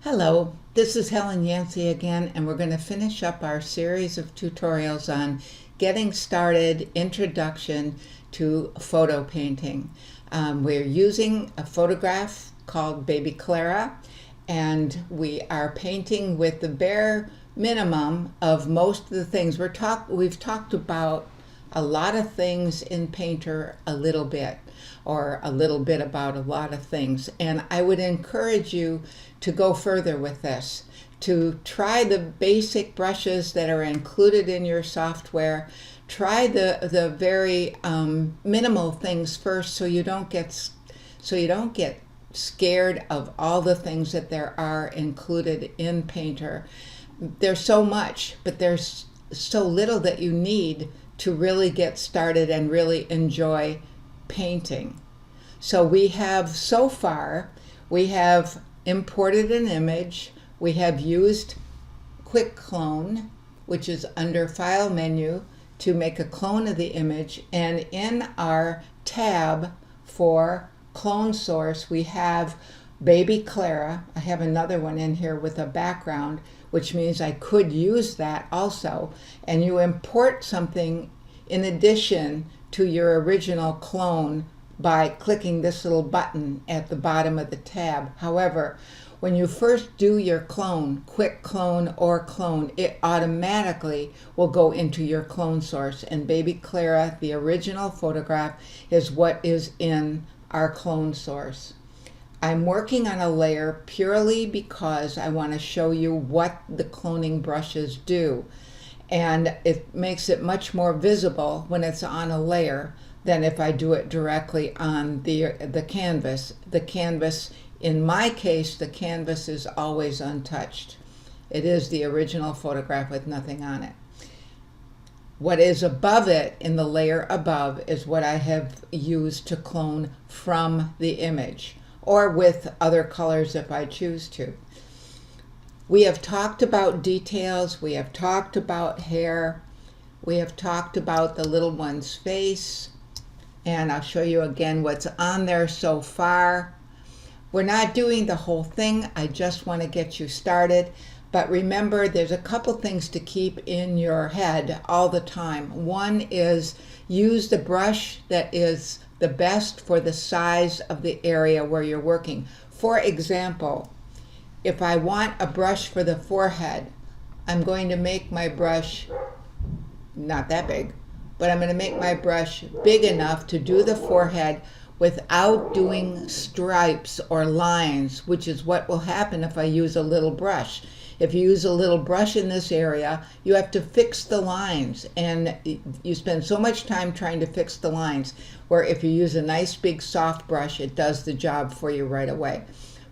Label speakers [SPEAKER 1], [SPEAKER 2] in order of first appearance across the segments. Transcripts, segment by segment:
[SPEAKER 1] Hello, this is Helen Yancy again, and we're going to finish up our series of tutorials on getting started, introduction to photo painting. We're using a photograph called Baby Clara, and we are painting with the bare minimum of most of the things. We've talked about a lot of things in Painter a little bit, or a little bit about a lot of things. And I would encourage you to go further with this, to try the basic brushes that are included in your software. Try the very minimal things first, so you don't get scared of all the things that there are included in Painter. There's so much, but there's so little that you need to really get started and really enjoy painting. So we have imported an image. We have used Quick Clone, which is under File menu, to make a clone of the image. And in our tab for clone source, we have Baby Clara. I have another one in here with a background, which means I could use that also. And you import something in addition to your original clone by clicking this little button at the bottom of the tab. However, when you first do your clone, Quick Clone or Clone, it automatically will go into your clone source. And Baby Clara, the original photograph, is what is in our clone source. I'm working on a layer purely because I want to show you what the cloning brushes do. And it makes it much more visible when it's on a layer than if I do it directly on the canvas. The canvas, in my case, the canvas is always untouched. It is the original photograph with nothing on it. What is above it, in the layer above, is what I have used to clone from the image, or with other colors if I choose to. We have talked about details, we have talked about hair, we have talked about the little one's face, and I'll show you again what's on there so far. We're not doing the whole thing, I just want to get you started. But remember, there's a couple things to keep in your head all the time. One is use the brush that is the best for the size of the area where you're working. For example, if I want a brush for the forehead, I'm going to make my brush not that big, but I'm going to make my brush big enough to do the forehead without doing stripes or lines, which is what will happen if I use a little brush. If you use a little brush in this area, you have to fix the lines, and you spend so much time trying to fix the lines, where if you use a nice big soft brush, it does the job for you right away.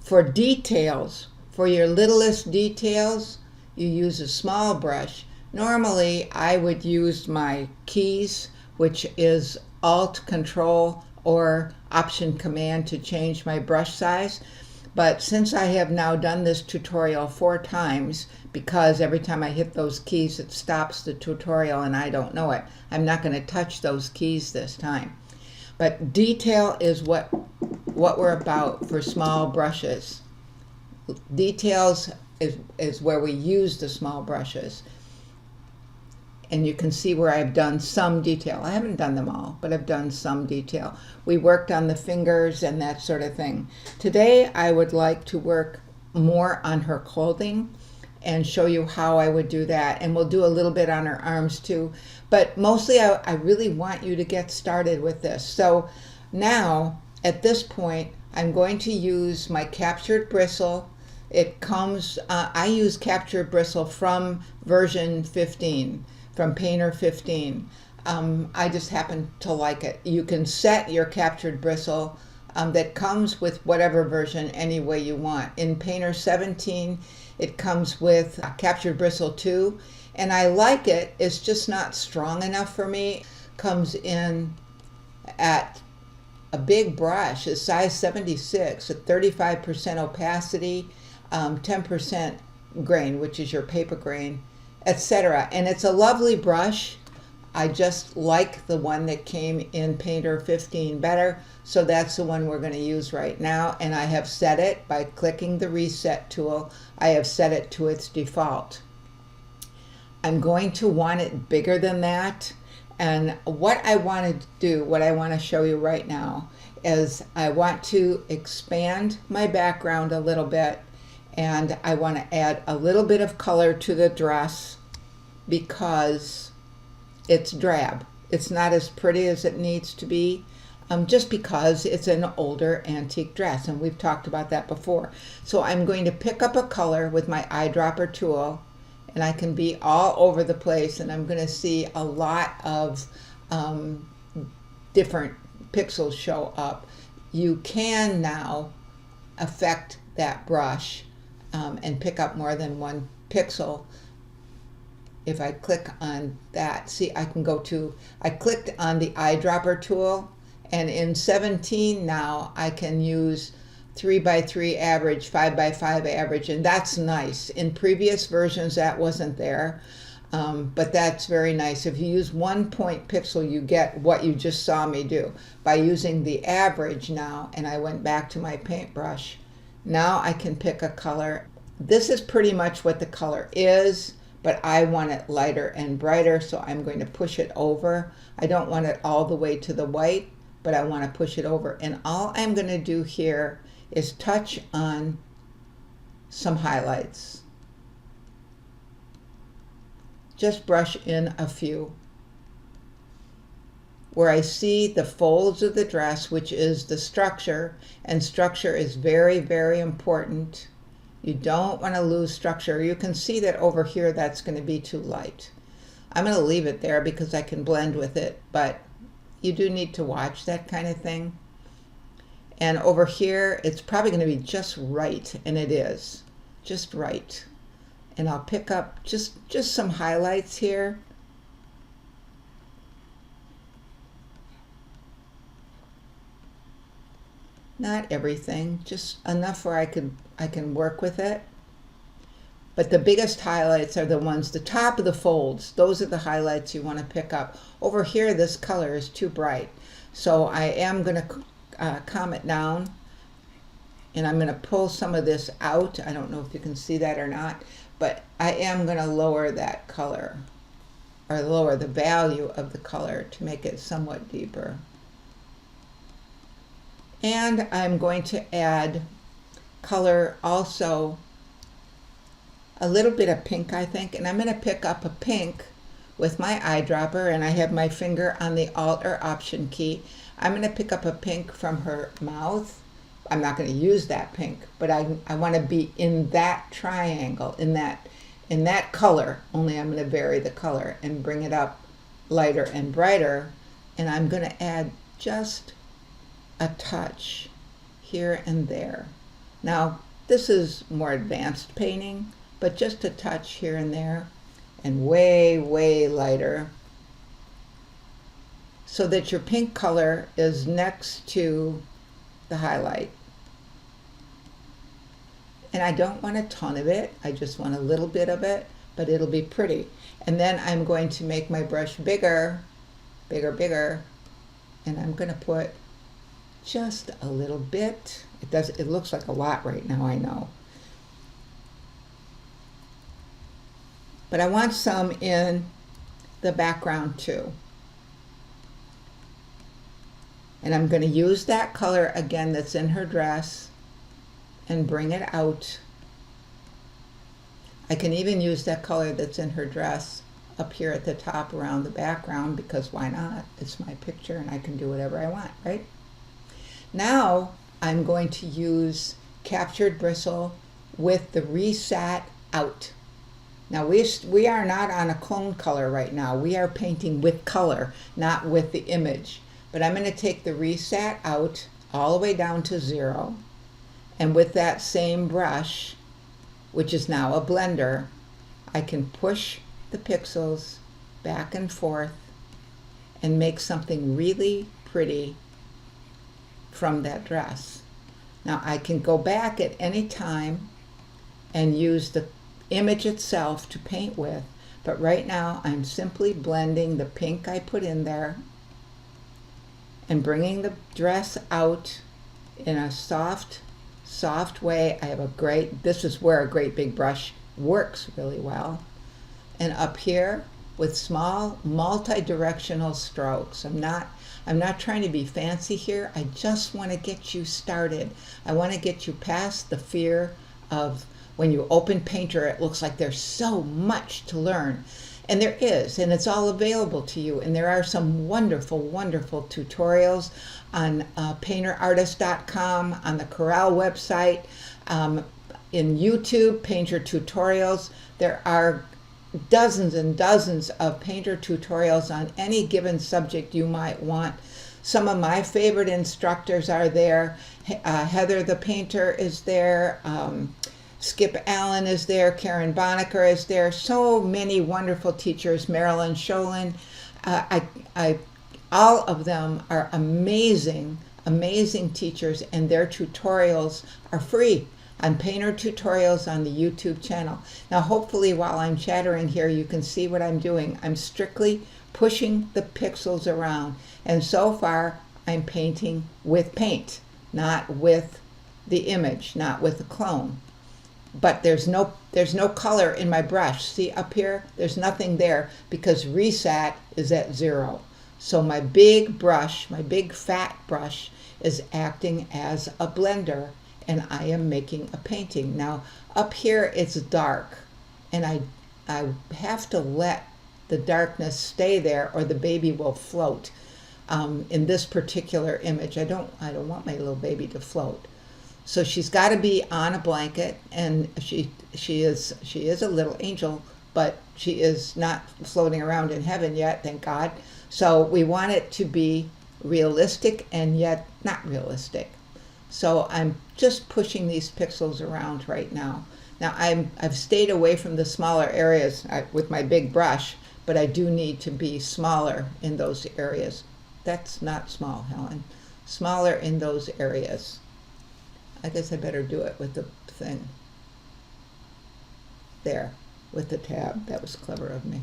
[SPEAKER 1] For details, for your littlest details, you use a small brush. Normally, I would use my keys, which is Alt, Control, or Option Command to change my brush size. But since I have now done this tutorial 4 times, because every time I hit those keys it stops the tutorial and I don't know it, I'm not going to touch those keys this time. But detail is what we're about for small brushes. Details is where we use the small brushes. And you can see where I've done some detail. I haven't done them all, but I've done some detail. We worked on the fingers and that sort of thing. Today I would like to work more on her clothing and show you how I would do that. And we'll do a little bit on her arms too. But mostly I really want you to get started with this. So now, at this point, I'm going to use my captured bristle. It comes, I use captured bristle from version 15. From Painter 15. I just happen to like it. You can set your captured bristle that comes with whatever version any way you want. In Painter 17, it comes with captured bristle 2, and I like it. It's just not strong enough for me. Comes in at a big brush, a size 76, at 35% opacity, 10% grain, which is your paper grain, etc. And it's a lovely brush. I just like the one that came in Painter 15 better, so that's the one we're going to use right now. And I have set it by clicking the reset tool. I have set it to its default. I'm going to want it bigger than that. And what I want to do, what I want to show you right now, is I want to expand my background a little bit, and I want to add a little bit of color to the dress because it's drab. It's not as pretty as it needs to be, just because it's an older antique dress, and we've talked about that before. So I'm going to pick up a color with my eyedropper tool, and I can be all over the place, and I'm going to see a lot of different pixels show up. You can now affect that brush and pick up more than one pixel. If I click on that, see, I clicked on the eyedropper tool, and in 17 now I can use 3x3 average, 5x5 average, and that's nice. In previous versions that wasn't there, but that's very nice. If you use 1 point pixel, you get what you just saw me do. By using the average now, and I went back to my paintbrush, now I can pick a color. This is pretty much what the color is, but I want it lighter and brighter, so I'm going to push it over. I don't want it all the way to the white, but I want to push it over. And all I'm going to do here is touch on some highlights. Just brush in a few. Where I see the folds of the dress, which is the structure, and structure is very, very important. You don't want to lose structure. You can see that over here that's going to be too light. I'm going to leave it there because I can blend with it, but you do need to watch that kind of thing. And over here, it's probably going to be just right, and it is just right. And I'll pick up just some highlights here. Not everything, just enough where I can work with it. But the biggest highlights are the ones, the top of the folds. Those are the highlights you want to pick up. Over here, this color is too bright. So I am going to calm it down, and I'm going to pull some of this out. I don't know if you can see that or not, but I am going to lower that color, or lower the value of the color to make it somewhat deeper. And I'm going to add color also, a little bit of pink, I think, and I'm going to pick up a pink with my eyedropper, and I have my finger on the Alt or Option key. I'm going to pick up a pink from her mouth. I'm not going to use that pink, but I want to be in that triangle, in that color, only I'm going to vary the color and bring it up lighter and brighter, and I'm going to add just a touch here and there. Now, this is more advanced painting, but just a touch here and there, and way, way lighter, so that your pink color is next to the highlight. And I don't want a ton of it, I just want a little bit of it, but it'll be pretty. And then I'm going to make my brush bigger, bigger, bigger, and I'm going to put just a little bit. It looks like a lot right now, I know. But I want some in the background too. And I'm going to use that color again that's in her dress and bring it out. I can even use that color that's in her dress up here at the top around the background, because why not? It's my picture and I can do whatever I want, right? Now I'm going to use captured bristle with the reset out. Now we are not on a clone color right now. We are painting with color, not with the image. But I'm going to take the reset out all the way down to 0. And with that same brush, which is now a blender, I can push the pixels back and forth and make something really pretty from that dress. Now I can go back at any time and use the image itself to paint with, But right now I'm simply blending the pink I put in there and bringing the dress out in a soft way. I have this is where a great big brush works really well. And up here with small multi-directional strokes. I'm not trying to be fancy here. I just want to get you started. I want to get you past the fear of when you open Painter, it looks like there's so much to learn. And there is, and it's all available to you. And there are some wonderful, wonderful tutorials on painterartist.com, on the Corral website, in YouTube, Painter tutorials. There are dozens and dozens of Painter tutorials on any given subject you might want. Some of my favorite instructors are there. Heather the Painter is there. Skip Allen is there. Karen Bonacker is there. So many wonderful teachers. Marilyn Sholin. All of them are amazing, amazing teachers, and their tutorials are free on Painter Tutorials on the YouTube channel. Now hopefully while I'm chattering here you can see what I'm doing. I'm strictly pushing the pixels around, and so far I'm painting with paint, not with the image, not with the clone. But there's no color in my brush. See up here, there's nothing there because reset is at 0. So my big brush, my big fat brush, is acting as a blender, and I am making a painting. Now up here it's dark, and I have to let the darkness stay there or the baby will float. In this particular image, I don't want my little baby to float. So she's got to be on a blanket, and she is a little angel, but she is not floating around in heaven yet, thank God. So we want it to be realistic and yet not realistic. So I'm just pushing these pixels around right now. Now I've stayed away from the smaller areas with my big brush, but I do need to be smaller in those areas. That's not small, Helen. Smaller in those areas. I guess I better do it with the thing. There, with the tab. That was clever of me.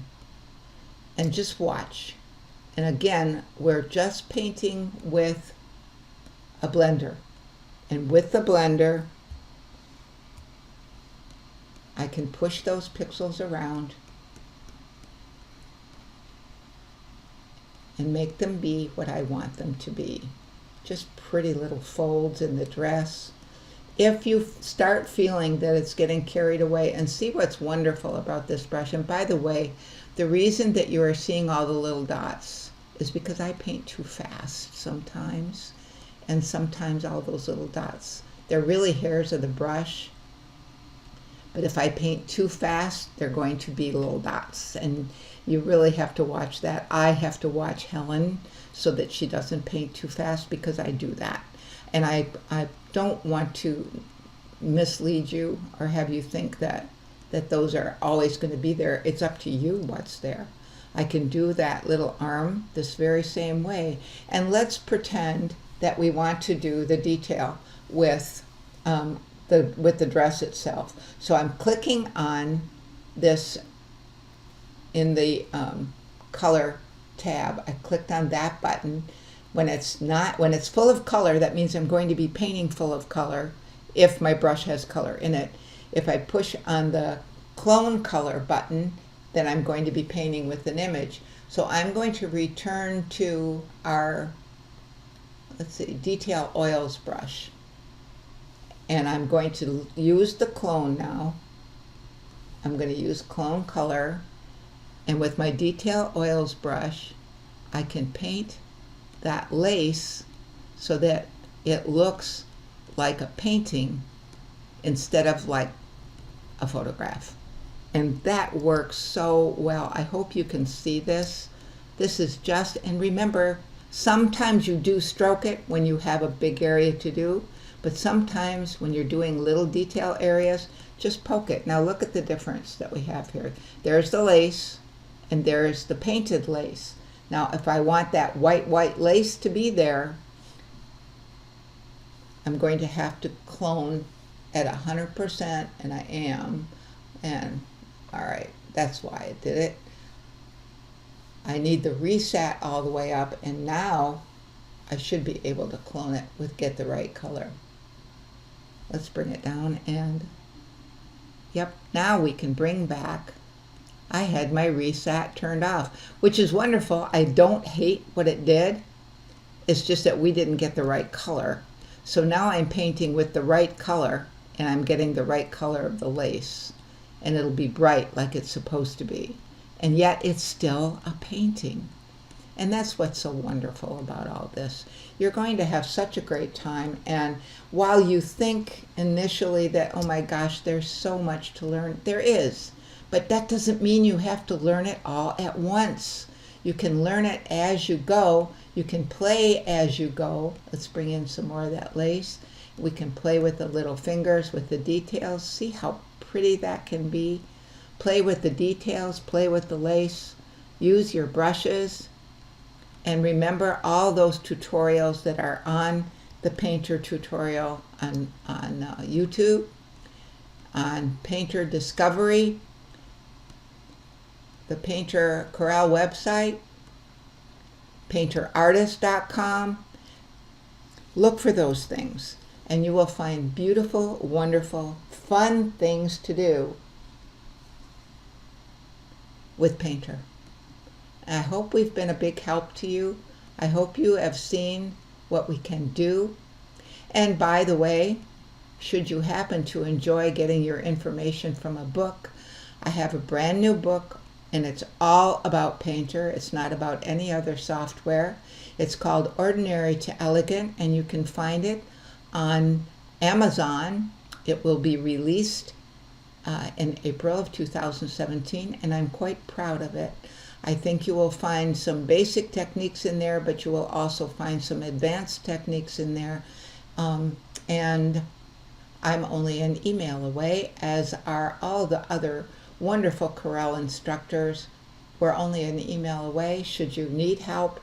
[SPEAKER 1] And just watch. And again, we're just painting with a blender. And with the blender, I can push those pixels around and make them be what I want them to be. Just pretty little folds in the dress. If you start feeling that it's getting carried away, and see what's wonderful about this brush, and by the way, the reason that you are seeing all the little dots is because I paint too fast sometimes, and sometimes all those little dots, they're really hairs of the brush, but if I paint too fast, they're going to be little dots, and you really have to watch that. I have to watch Helen so that she doesn't paint too fast, because I do that. And I don't want to mislead you or have you think that those are always going to be there. It's up to you what's there. I can do that little arm this very same way. And let's pretend that we want to do the detail with the dress itself. So I'm clicking on this in the color tab. I clicked on that button. When it's full of color, that means I'm going to be painting full of color if my brush has color in it. If I push on the clone color button, then I'm going to be painting with an image. So I'm going to return to our, let's see, detail oils brush. And I'm going to use the clone now. I'm going to use clone color. And with my detail oils brush, I can paint that lace so that it looks like a painting instead of like a photograph. And that works so well. I hope you can see this. This is just, and remember, sometimes you do stroke it when you have a big area to do, but sometimes when you're doing little detail areas, just poke it. Now look at the difference that we have here. There's the lace, and there's the painted lace. Now, if I want that white lace to be there, I'm going to have to clone at 100%, and I am. And all right, That's why it did it. I need the reset all the way up, and now I should be able to clone it with get the right color. Let's bring it down, and yep, now we can bring back. I had my reset turned off, which is wonderful. I don't hate what it did. It's just that we didn't get the right color. So now I'm painting with the right color, and I'm getting the right color of the lace, and it'll be bright like it's supposed to be. And yet it's still a painting. And that's what's so wonderful about all this. You're going to have such a great time. And while you think initially that, oh my gosh, there's so much to learn, there is. But that doesn't mean you have to learn it all at once. You can learn it as you go. You can play as you go. Let's bring in some more of that lace. We can play with the little fingers, with the details. See how pretty that can be. Play with the details, play with the lace. Use your brushes. And remember all those tutorials that are on the Painter tutorial on YouTube, on Painter Discovery, the Painter Corral website, painterartist.com. Look for those things, and you will find beautiful, wonderful, fun things to do with Painter. I hope we've been a big help to you. I hope you have seen what we can do. And by the way, should you happen to enjoy getting your information from a book, I have a brand new book, and it's all about Painter. It's not about any other software. It's called Ordinary to Elegant, and you can find it on Amazon. It will be released in April of 2017, and I'm quite proud of it. I think you will find some basic techniques in there, but you will also find some advanced techniques in there. And I'm only an email away, as are all the other wonderful Corral instructors. We're only an email away. Should you need help,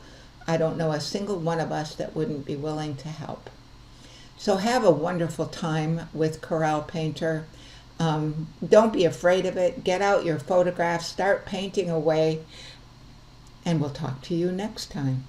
[SPEAKER 1] I don't know a single one of us that wouldn't be willing to help. So have a wonderful time with Corral Painter. Don't be afraid of it. Get out your photographs, start painting away, and we'll talk to you next time.